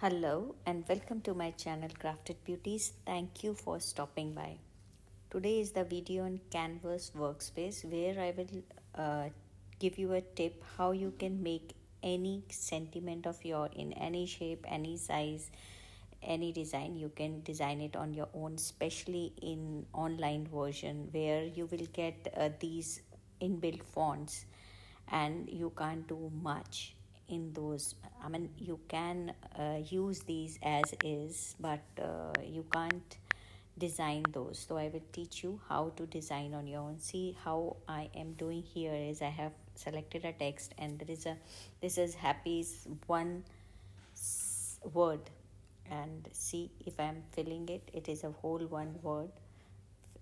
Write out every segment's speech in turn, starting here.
Hello and welcome to my channel Crafted Beauties. Thank you for stopping by. Today is the video on Canvas Workspace where I will give you a tip how you can make any sentiment of your in any shape, any size, any design. You can design it on your own, especially in online version where you will get these inbuilt fonts and you can't do much in those. I mean, you can use these as is, but you can't design those. So I will teach you how to design on your own. See how I am doing here is I have selected a text and this is happy's one word, and see if I'm filling it, it is a whole one word.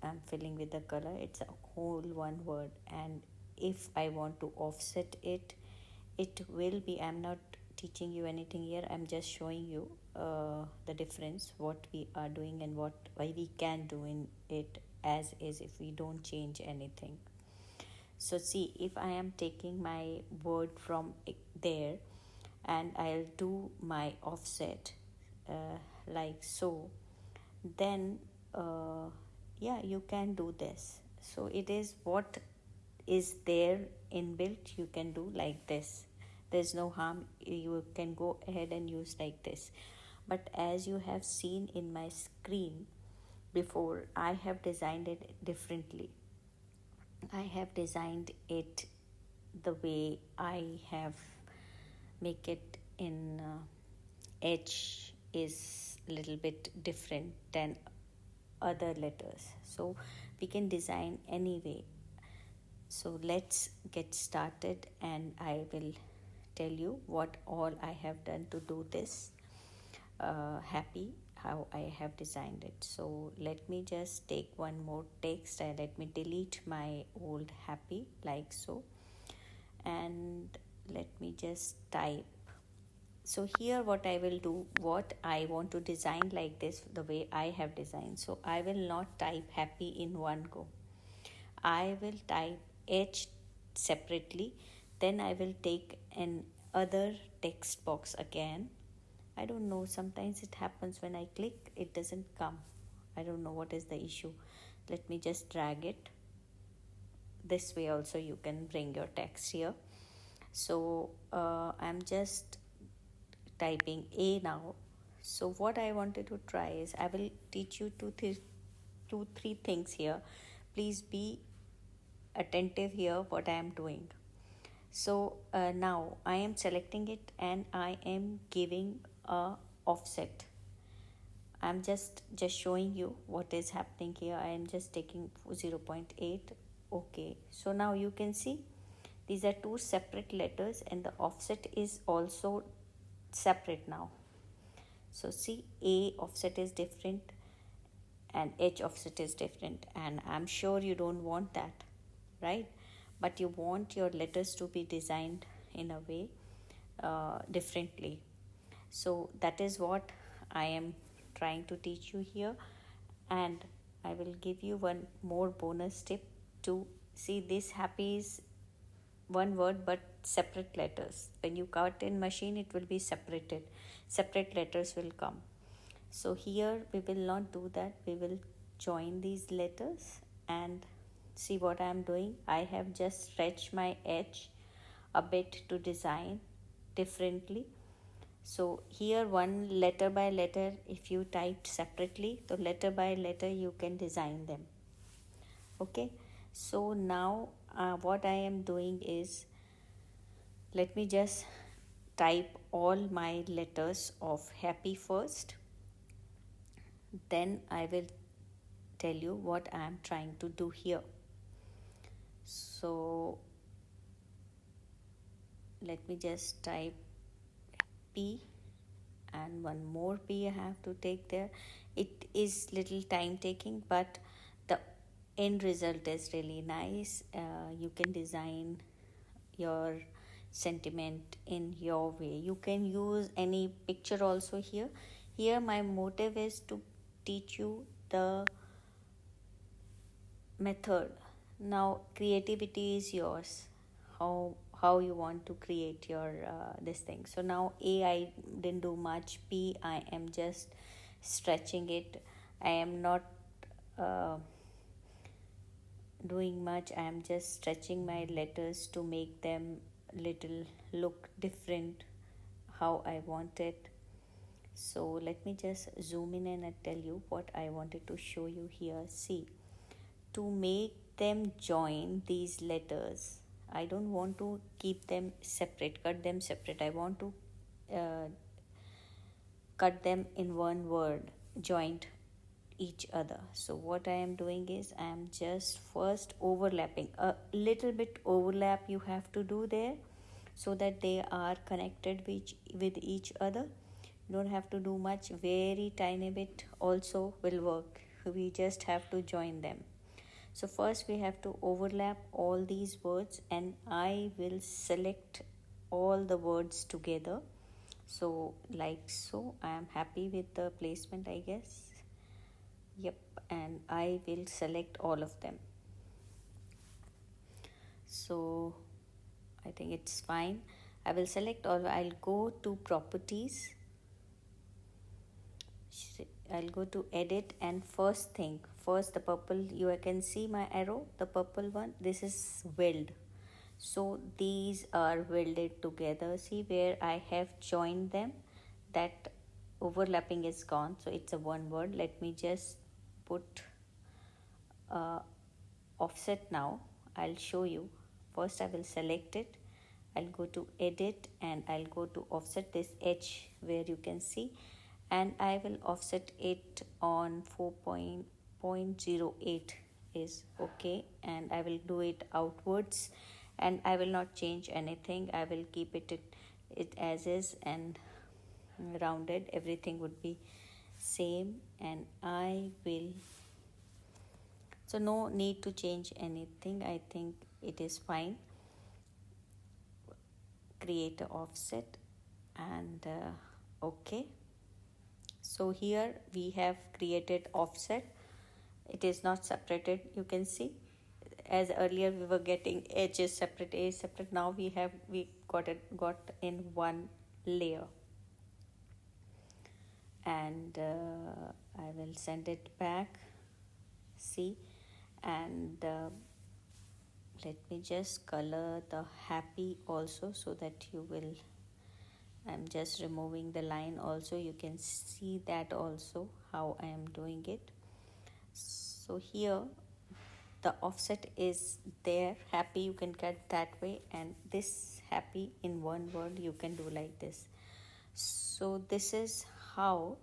I'm filling with the color, it's a whole one word. And if I want to offset it, it will be, I'm not teaching you anything here, I'm just showing you the difference what we are doing and what why we can do in it as is if we don't change anything. So see, if I am taking my word from there and I'll do my offset like so, then yeah, you can do this. So it is what is there inbuilt, you can do like this. There's no harm, you can go ahead and use like this. But as you have seen in my screen before, I have designed it differently. I have designed it the way I have make it in H is little bit different than other letters, so we can design anyway. So let's get started and I will tell you what all I have done to do this happy, how I have designed it. So let me just take one more text and let me delete my old happy like so, and let me just type. So here what I will do, what I want to design like this the way I have designed. So I will not type happy in one go, I will type H separately, then I will take an other text box again. I don't know, sometimes it happens when I click it doesn't come. I don't know what is the issue. Let me just drag it. This way also you can bring your text here. So I'm just typing A now. So what I wanted to try is I will teach you two, three things here. Please be attentive here what I am doing. So now I am selecting it and I am giving a offset. I'm just showing you what is happening here. I am just taking 0.8. Okay, so now you can see these are two separate letters and the offset is also separate now. So see, A offset is different and H offset is different, and I'm sure you don't want that, right? But you want your letters to be designed in a way differently. So that is what I am trying to teach you here, and I will give you one more bonus tip to see. This happy is one word but separate letters. When you cut in machine it will be separated, separate letters will come. So here we will not do that, we will join these letters. And see what I am doing, I have just stretched my H a bit to design differently. So here one letter by letter, if you typed separately, so letter by letter you can design them. Okay, so now what I am doing is, let me just type all my letters of happy first, then I will tell you what I am trying to do here. So let me just type P, and one more P I have to take there. It is little time taking, but the end result is really nice. You can design your sentiment in your way. You can use any picture also here. Here my motive is to teach you the method. Now creativity is yours, how you want to create your this thing. So now A, I didn't do much. P, I am just stretching it. I am not uh, doing much. I am just stretching my letters to make them little look different how I want it. So let me just zoom in and I tell you what I wanted to show you here. See, to make them join these letters, I don't want to keep them separate, cut them separate. I want to uh, cut them in one word, joint each other. So what I am doing is I am just first overlapping, a little bit overlap you have to do there, so that they are connected with each other. You don't have to do much, very tiny bit also will work. We just have to join them. So first we have to overlap all these words, and I will select all the words together. So like so, I am happy with the placement, I guess. Yep, and I will select all of them. So I think it's fine. I will select all. I'll go to properties. I'll go to edit, and first the purple, you can see my arrow, the purple one, this is weld. So these are welded together. See where I have joined them, that overlapping is gone, so it's a one word. Let me just put offset now. I'll show you. First I will select it. I'll go to edit and I'll go to offset, this edge where you can see, and I will offset it on 4.08 is okay, and I will do it outwards, and I will not change anything. I will keep it as is, and rounded everything would be same, and I will, so no need to change anything. I think it is fine. Create a offset and okay. So here we have created offset. It is not separated, you can see. As earlier we were getting H is separate, A is separate. Now we got in one layer. And I will send it back. See, and let me just color the happy also, so that you will, I'm just removing the line also, you can see that also how I am doing it. So here the offset is there, happy you can cut that way, and this happy in one word you can do like this. So this is how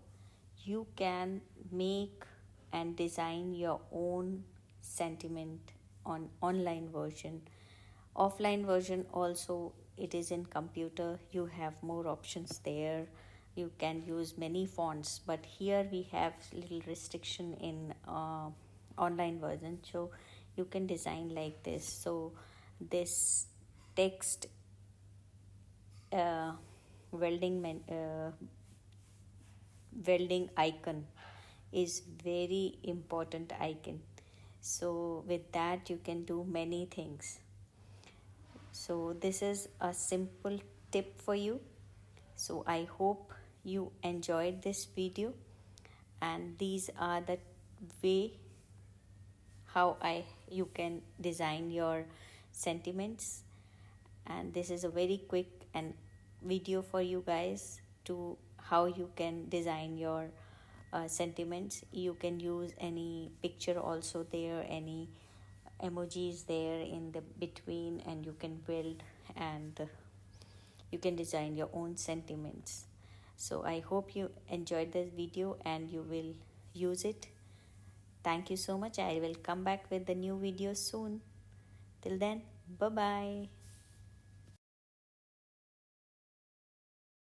you can make and design your own sentiment on online version. Offline version also, it is in computer, you have more options there. You can use many fonts, but here we have little restriction in online version. So you can design like this. So this text uh, welding icon is very important icon. So with that you can do many things. So this is a simple tip for you. So I hope you enjoyed this video, and these are the way how you can design your sentiments. And this is a very quick and video for you guys to how you can design your sentiments. You can use any picture also there, any emojis there in the between, and you can build and you can design your own sentiments. So I hope you enjoyed this video and you will use it. Thank you so much. I will come back with the new video soon. Till then, bye bye.